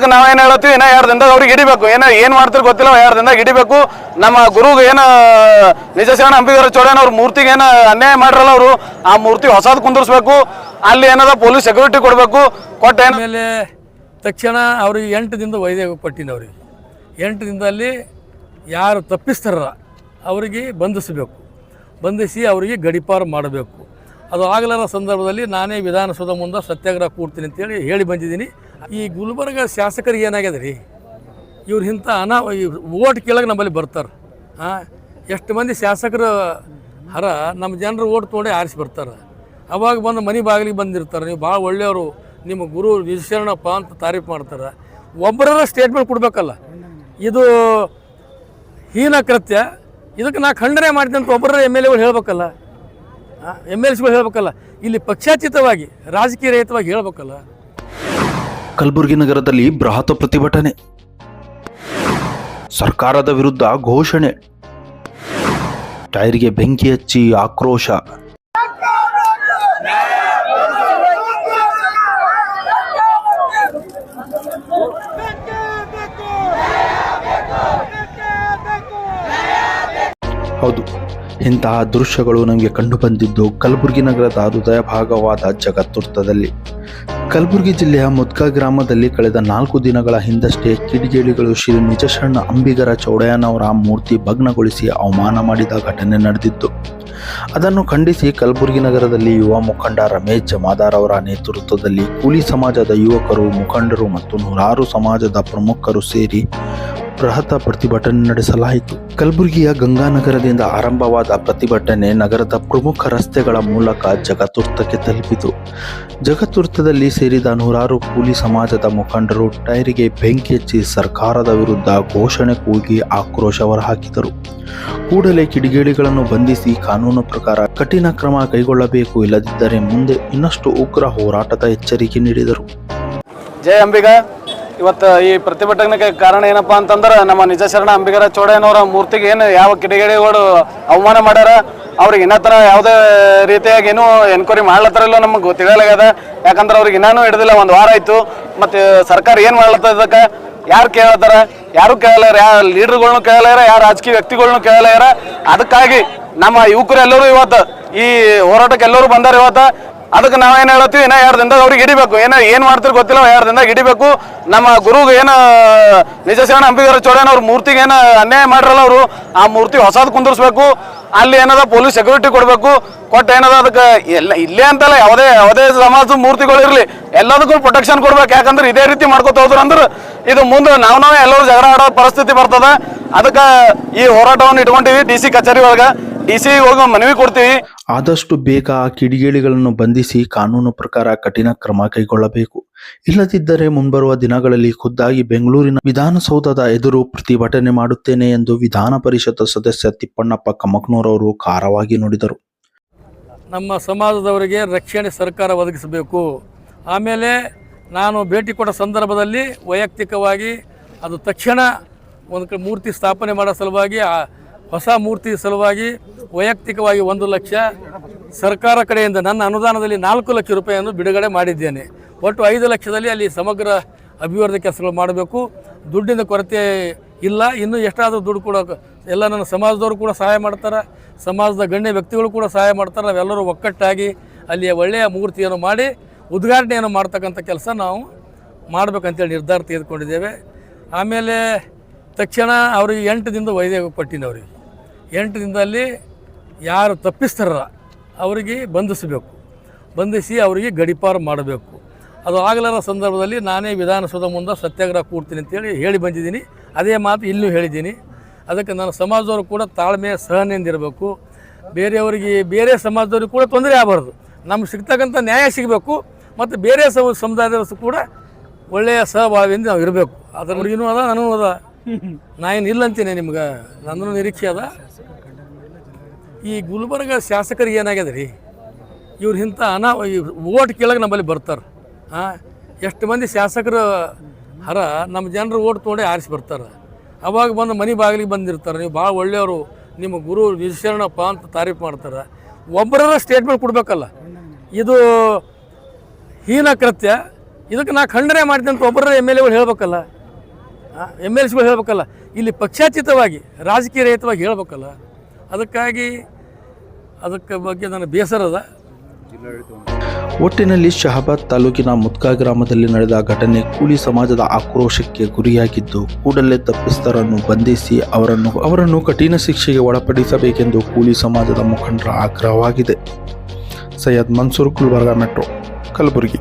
ಅದಕ್ಕೆ ನಾವೇನು ಹೇಳ್ತೀವಿ, ಏನೋ 2 ದಿನದಾಗ ಅವ್ರಿಗೆ ಹಿಡಿಬೇಕು. ಏನು ಮಾಡ್ತಿರ್ ಗೊತ್ತಿಲ್ಲ, 2 ದಿನದಾಗ ಹಿಡಿಬೇಕು. ನಮ್ಮ ಗುರುಗೆ ಏನು ನಿಜಶರಣ ಅಂಬಿಗರ ಚೌಡಯ್ಯನ ಅವ್ರ ಮೂರ್ತಿಗೆ ಏನು ಅನ್ಯಾಯ ಮಾಡಿರಲ್ಲ ಅವರು, ಆ ಮೂರ್ತಿ ಹೊಸದು ಕುಂದಿರ್ಸ್ಬೇಕು. ಅಲ್ಲಿ ಏನದ ಪೊಲೀಸ್ ಸೆಕ್ಯೂರಿಟಿ ಕೊಡಬೇಕು. ಕೊಟ್ಟು ಆಮೇಲೆ ತಕ್ಷಣ ಅವ್ರಿಗೆ 8 ದಿನದ ವೈದ್ಯ ಕೊಟ್ಟಿನಿ. ಅವ್ರಿಗೆ 8 ದಿನದಲ್ಲಿ ಯಾರು ತಪ್ಪಿಸ್ತಾರ ಅವರಿಗೆ ಬಂಧಿಸಿ ಅವರಿಗೆ ಗಡೀಪಾರು ಮಾಡಬೇಕು. ಅದು ಆಗಲಾರ ಸಂದರ್ಭದಲ್ಲಿ ನಾನೇ ವಿಧಾನಸೌಧ ಮುಂದೆ ಸತ್ಯಾಗ್ರಹ ಕೂಡ್ತೀನಿ ಅಂತೇಳಿ ಹೇಳಿ ಬಂದಿದ್ದೀನಿ. ಈ ಗುಲ್ಬರ್ಗ ಶಾಸಕರಿಗೆ ಏನಾಗ್ಯದ ರೀ, ಇವ್ರು ಇಂಥ ಓಟ್ ಕೇಳಕ್ಕೆ ನಮ್ಮಲ್ಲಿ ಬರ್ತಾರೆ. ಎಷ್ಟು ಮಂದಿ ಶಾಸಕರು ನಮ್ಮ ಜನರು ಓಟ್ ತೊಗೊಂಡೆ ಆರಿಸಿ ಬರ್ತಾರೆ. ಅವಾಗ ಬಂದು ಮನೆ ಬಾಗಿಲಿಗೆ ಬಂದಿರ್ತಾರೆ, ನೀವು ಭಾಳ ಒಳ್ಳೆಯವರು, ನಿಮ್ಮ ಗುರು ನಿಜಶರಣಪ್ಪ ಅಂತ ತಾರೀಫ್ ಮಾಡ್ತಾರೆ. ಒಬ್ಬರ ಸ್ಟೇಟ್ಮೆಂಟ್ ಕೊಡಬೇಕಲ್ಲ, ಇದು ಹೀನ ಕೃತ್ಯ, ಇದಕ್ಕೆ ನಾ ಖಂಡನೆ ಮಾಡಿದೆ ಅಂತ ಒಬ್ಬರ MLAಗಳು ಹೇಳ್ಬೇಕಲ್ಲ, MLCಗಳು ಹೇಳ್ಬೇಕಲ್ಲ. ಇಲ್ಲಿ ಪಕ್ಷಾತೀತವಾಗಿ ರಾಜಕೀಯ ರಹಿತವಾಗಿ ಹೇಳ್ಬೇಕಲ್ಲ. ಕಲಬುರಗಿ ನಗರದಲ್ಲಿ ಬೃಹತ್ ಪ್ರತಿಭಟನೆ, ಸರ್ಕಾರದ ವಿರುದ್ಧ ಘೋಷಣೆ, ಟೈರ್ಗೆ ಬೆಂಕಿ ಹಚ್ಚಿ ಆಕ್ರೋಶ. ಹೌದು, ಇಂತಹ ದೃಶ್ಯಗಳು ನಮಗೆ ಕಂಡುಬಂದಿದ್ದು ಕಲಬುರಗಿ ನಗರದ ಹೃದಯ ಭಾಗವಾದ ಜಗತ್ತುರ್ತದಲ್ಲಿ. ಕಲಬುರಗಿ ಜಿಲ್ಲೆಯ ಮುದ್ಕಾ ಗ್ರಾಮದಲ್ಲಿ ಕಳೆದ 4 ದಿನಗಳ ಹಿಂದಷ್ಟೇ ಕಿಡಿಗೇಡಿಗಳು ಶ್ರೀ ನಿಜಶರಣ ಅಂಬಿಗರ ಚೌಡಯ್ಯನವರ ಮೂರ್ತಿ ಭಗ್ನಗೊಳಿಸಿ ಅವಮಾನ ಮಾಡಿದ ಘಟನೆ ನಡೆದಿತ್ತು. ಅದನ್ನು ಖಂಡಿಸಿ ಕಲಬುರಗಿ ನಗರದಲ್ಲಿ ಯುವ ಮುಖಂಡ ರಮೇಶ್ ಜಮಾದಾರ್ ಅವರ ನೇತೃತ್ವದಲ್ಲಿ ಕೂಲಿ ಸಮಾಜದ ಯುವಕರು, ಮುಖಂಡರು ಮತ್ತು ನೂರಾರು ಸಮಾಜದ ಪ್ರಮುಖರು ಸೇರಿ ಬೃಹತ್ ಪ್ರತಿಭಟನೆ ನಡೆಸಲಾಯಿತು. ಕಲಬುರಗಿಯ ಗಂಗಾನಗರದಿಂದ ಆರಂಭವಾದ ಪ್ರತಿಭಟನೆ ನಗರದ ಪ್ರಮುಖ ರಸ್ತೆಗಳ ಮೂಲಕ ಜಗತ್ತುರ್ತಕ್ಕೆ ತಲುಪಿತು. ಜಗತ್ತುರ್ತದಲ್ಲಿ ಸೇರಿದ ನೂರಾರು ಕೂಲಿ ಸಮಾಜದ ಮುಖಂಡರು ಟೈರಿಗೆ ಬೆಂಕಿ ಹಚ್ಚಿ ಸರ್ಕಾರದ ವಿರುದ್ಧ ಘೋಷಣೆ ಕೂಗಿ ಆಕ್ರೋಶ ಹೊರಹಾಕಿದರು. ಕೂಡಲೇ ಕಿಡಿಗೇಡಿಗಳನ್ನು ಬಂಧಿಸಿ ಕಾನೂನು ಪ್ರಕಾರ ಕಠಿಣ ಕ್ರಮ ಕೈಗೊಳ್ಳಬೇಕು, ಇಲ್ಲದಿದ್ದರೆ ಮುಂದೆ ಇನ್ನಷ್ಟು ಉಗ್ರ ಹೋರಾಟದ ಎಚ್ಚರಿಕೆ ನೀಡಿದರು. ಜೈ ಅಂಬಿಗ. ಇವತ್ತು ಈ ಪ್ರತಿಭಟನೆಗೆ ಕಾರಣ ಏನಪ್ಪಾ ಅಂತಂದ್ರೆ, ನಮ್ಮ ನಿಜಶರಣ ಅಂಬಿಗರ ಚೌಡಯ್ಯನವರ ಮೂರ್ತಿಗೆ ಏನು ಯಾವ ಕಿಡಿಗೇಡಿಗಳು ಅವಮಾನ ಮಾಡ್ಯಾರ, ಅವ್ರಿಗೆ ಇನ್ನತ್ರ ಯಾವುದೇ ರೀತಿಯಾಗಿ ಏನೂ ಎನ್ಕ್ವೈರಿ ಮಾಡ್ಲತ್ತಾರಿಲ್ಲ, ನಮಗೆ ತಿಳಿಯಲಾಗ್ಯದ. ಯಾಕಂದ್ರೆ ಅವ್ರಿಗೆ ಇನ್ನೂ ಹಿಡಿದಿಲ್ಲ, 1 ವಾರ ಆಯಿತು. ಮತ್ತು ಸರ್ಕಾರ ಏನು ಮಾಡ್ಲತ್ತ, ಇದಕ್ಕೆ ಯಾರು ಕೇಳತ್ತಾರ? ಯಾರು ಕೇಳಲಾರ, ಯಾವ ಲೀಡರ್ಗಳ್ನು ಕೇಳಲಾರ, ಯಾವ ರಾಜಕೀಯ ವ್ಯಕ್ತಿಗಳ್ನು ಕೇಳಲಾರ. ಅದಕ್ಕಾಗಿ ನಮ್ಮ ಯುವಕರು ಎಲ್ಲರೂ ಇವತ್ತು ಈ ಹೋರಾಟಕ್ಕೆ ಎಲ್ಲರೂ ಬಂದಾರ ಇವತ್ತು. ಅದಕ್ಕೆ ನಾವೇನು ಹೇಳ್ತೀವಿ, ಏನೋ 2 ದಿನದಾಗ ಅವ್ರಿಗೆ ಹಿಡಿಬೇಕು. ಏನು ಮಾಡ್ತಿರ್ ಗೊತ್ತಿಲ್ಲ, 2 ದಿನದಾಗ ಹಿಡಿಬೇಕು. ನಮ್ಮ ಗುರುಗೆ ಏನು ನಿಜಶರಣ ಅಂಬಿಗರ ಚೌಡಯ್ಯನ ಅವ್ರ ಮೂರ್ತಿಗೆ ಏನು ಅನ್ಯಾಯ ಮಾಡಿರಲ್ಲ ಅವರು, ಆ ಮೂರ್ತಿ ಹೊಸದು ಕುಂದಿರ್ಸ್ಬೇಕು. ಅಲ್ಲಿ ಏನದ ಪೊಲೀಸ್ ಸೆಕ್ಯೂರಿಟಿ ಕೊಡಬೇಕು. ಕೊಟ್ಟು ಏನದ ಅದಕ್ಕೆ ಇಲ್ಲೇ ಅಂತಲ್ಲ, ಯಾವುದೇ ಸಮಾಜದ ಮೂರ್ತಿಗಳು ಇರಲಿ, ಎಲ್ಲದಕ್ಕೂ ಪ್ರೊಟೆಕ್ಷನ್ ಕೊಡ್ಬೇಕು. ಯಾಕಂದ್ರೆ ಇದೇ ರೀತಿ ಮಾಡ್ಕೊತ ಹೋದ್ರು ಅಂದ್ರೆ ಇದು ಮುಂದೆ ನಾವೇ ಎಲ್ಲರೂ ಜಗಳ ಆಡೋ ಪರಿಸ್ಥಿತಿ ಬರ್ತದ. ಅದಕ್ಕೆ ಈ ಹೋರಾಟವನ್ನು ಇಟ್ಕೊಂಡಿವಿ. DC ಕಚೇರಿ ಒಳಗೆ DC ಹೋಗಿ ಮನವಿ ಕೊಡ್ತೀವಿ. ಆದಷ್ಟು ಬೇಗ ಆ ಕಿಡಿಗೇಡಿಗಳನ್ನು ಬಂಧಿಸಿ ಕಾನೂನು ಪ್ರಕಾರ ಕಠಿಣ ಕ್ರಮ ಕೈಗೊಳ್ಳಬೇಕು. ಇಲ್ಲದಿದ್ದರೆ ಮುಂಬರುವ ದಿನಗಳಲ್ಲಿ ಖುದ್ದಾಗಿ ಬೆಂಗಳೂರಿನ ವಿಧಾನಸೌಧದ ಎದುರು ಪ್ರತಿಭಟನೆ ಮಾಡುತ್ತೇನೆ ಎಂದು ವಿಧಾನ ಪರಿಷತ್ ಸದಸ್ಯ ತಿಪ್ಪಣ್ಣಪ್ಪ ಕಮಕ್ನೂರವರು ಖಾರವಾಗಿ ನುಡಿದರು. ನಮ್ಮ ಸಮಾಜದವರಿಗೆ ರಕ್ಷಣೆ ಸರ್ಕಾರ ಒದಗಿಸಬೇಕು. ಆಮೇಲೆ ನಾನು ಭೇಟಿ ಕೊಟ್ಟ ಸಂದರ್ಭದಲ್ಲಿ ವೈಯಕ್ತಿಕವಾಗಿ ಅದು ತಕ್ಷಣ ಒಂದು ಮೂರ್ತಿ ಸ್ಥಾಪನೆ ಮಾಡೋ ಸಲುವಾಗಿ, ಹೊಸ ಮೂರ್ತಿ ಸಲುವಾಗಿ ವೈಯಕ್ತಿಕವಾಗಿ 1 ಲಕ್ಷ ಸರ್ಕಾರ ಕಡೆಯಿಂದ ನನ್ನ ಅನುದಾನದಲ್ಲಿ 4 ಲಕ್ಷ ರೂಪಾಯಿಯನ್ನು ಬಿಡುಗಡೆ ಮಾಡಿದ್ದೇನೆ. ಒಟ್ಟು 5 ಲಕ್ಷದಲ್ಲಿ ಅಲ್ಲಿ ಸಮಗ್ರ ಅಭಿವೃದ್ಧಿ ಕೆಲಸಗಳು ಮಾಡಬೇಕು. ದುಡ್ಡಿನ ಕೊರತೆ ಇಲ್ಲ. ಇನ್ನೂ ಎಷ್ಟಾದರೂ ದುಡ್ಡು ಕೂಡ ಎಲ್ಲ ನನ್ನ ಸಮಾಜದವರು ಕೂಡ ಸಹಾಯ ಮಾಡ್ತಾರೆ, ಸಮಾಜದ ಗಣ್ಯ ವ್ಯಕ್ತಿಗಳು ಕೂಡ ಸಹಾಯ ಮಾಡ್ತಾರೆ. ನಾವೆಲ್ಲರೂ ಒಕ್ಕಟ್ಟಾಗಿ ಅಲ್ಲಿಯ ಒಳ್ಳೆಯ ಮೂರ್ತಿಯನ್ನು ಮಾಡಿ ಉದ್ಘಾಟನೆಯನ್ನು ಮಾಡ್ತಕ್ಕಂಥ ಕೆಲಸ ನಾವು ಮಾಡಬೇಕಂತೇಳಿ ನಿರ್ಧಾರ ತೆಗೆದುಕೊಂಡಿದ್ದೇವೆ. ಆಮೇಲೆ ತಕ್ಷಣ ಅವ್ರಿಗೆ 8 ದಿನದ ವೈದ್ಯ ಕೊಟ್ಟಿನಿ. ಅವ್ರಿಗೆ 8 ದಿನದಲ್ಲಿ ಯಾರು ತಪ್ಪಿಸ್ತಾರ ಅವರಿಗೆ ಬಂಧಿಸಿ ಅವರಿಗೆ ಗಡೀಪಾರು ಮಾಡಬೇಕು. ಅದು ಆಗಲಾರ ಸಂದರ್ಭದಲ್ಲಿ ನಾನೇ ವಿಧಾನಸೌಧ ಮುಂದೆ ಸತ್ಯಾಗ್ರಹ ಕೂಡ್ತೀನಿ ಅಂತೇಳಿ ಹೇಳಿ ಬಂದಿದ್ದೀನಿ. ಅದೇ ಮಾತು ಇಲ್ಲೂ ಹೇಳಿದ್ದೀನಿ. ಅದಕ್ಕೆ ನನ್ನ ಸಮಾಜದವರು ಕೂಡ ತಾಳ್ಮೆ ಸಹನೆಯಿಂದಿರಬೇಕು. ಬೇರೆ ಸಮಾಜದವ್ರಿಗೆ ಕೂಡ ತೊಂದರೆ ಆಗಬಾರ್ದು. ನಮ್ಗೆ ಸಿಗ್ತಕ್ಕಂಥ ನ್ಯಾಯ ಸಿಗಬೇಕು. ಮತ್ತು ಬೇರೆ ಸಮುದಾಯದವರು ಕೂಡ ಒಳ್ಳೆಯ ಸಹಭಾಗಿಯಿಂದ ನಾವು ಇರಬೇಕು. ಅದ್ರ ಹುಡುಗಿನೂ ಅದ, ನನೂ ಅದ. ನಾ ಏನು ಇಲ್ಲ ಅಂತೀನಿ, ನಿಮ್ಗೆ ನನ್ನ ನಿರೀಕ್ಷೆ ಅದ. ಈ ಗುಲ್ಬರ್ಗ ಶಾಸಕರಿಗೆ ಏನಾಗ್ಯದ ರೀ, ಇವ್ರು ಇಂಥ ಓಟ್ ಕೇಳಕ್ಕೆ ನಮ್ಮಲ್ಲಿ ಬರ್ತಾರೆ. ಎಷ್ಟು ಮಂದಿ ಶಾಸಕರು ನಮ್ಮ ಜನರು ಓಟ್ ತೊಗೊಂಡೆ ಆರಿಸಿ ಬರ್ತಾರೆ. ಅವಾಗ ಬಂದು ಮನೆ ಬಾಗಿಲಿಗೆ ಬಂದಿರ್ತಾರೆ, ನೀವು ಭಾಳ ಒಳ್ಳೆಯವರು, ನಿಮ್ಮ ಗುರು ನಿಜಶರಣಪ್ಪ ಅಂತ ತಾರೀಫ್ ಮಾಡ್ತಾರೆ. ಒಬ್ಬರ ಸ್ಟೇಟ್ಮೆಂಟ್ ಕೊಡಬೇಕಲ್ಲ, ಇದು ಹೀನ ಕೃತ್ಯ, ಇದಕ್ಕೆ ನಾ ಖಂಡನೆ ಮಾಡ್ತೀನಿ ಅಂತ ಒಬ್ಬರ ಎಮ್ ಎಲ್ ಎಗಳು ಹೇಳ್ಬೇಕಲ್ಲ, ಎಮ್ ಎಲ್ ಸಿಗಳು ಹೇಳ್ಬೇಕಲ್ಲ, ಇಲ್ಲಿ ಪಕ್ಷಾತೀತವಾಗಿ ರಾಜಕೀಯ ರಹಿತವಾಗಿ ಹೇಳ್ಬೇಕಲ್ಲ. ಅದಕ್ಕಾಗಿ ಅದಕ್ಕೆ ಬಗ್ಗೆ ನನ್ನ ಬೇಸರದ. ಒಟ್ಟಿನಲ್ಲಿ ಶಹಾಬಾದ್ ತಾಲೂಕಿನ ಮುತ್ಕಾ ಗ್ರಾಮದಲ್ಲಿ ನಡೆದ ಘಟನೆ ಕೂಲಿ ಸಮಾಜದ ಆಕ್ರೋಶಕ್ಕೆ ಗುರಿಯಾಗಿದ್ದು, ಕೂಡಲೇ ತಪ್ಪಿತಸ್ಥರನ್ನು ಬಂಧಿಸಿ ಅವರನ್ನು ಕಠಿಣ ಶಿಕ್ಷೆಗೆ ಒಳಪಡಿಸಬೇಕೆಂದು ಕೂಲಿ ಸಮಾಜದ ಮುಖಂಡರ ಆಗ್ರಹವಾಗಿದೆ. ಸೈಯದ್ ಮನ್ಸೂರ್, ಗುಲ್ಬರ್ಗಾ ಮೆಟ್ರೋ, ಕಲಬುರಗಿ.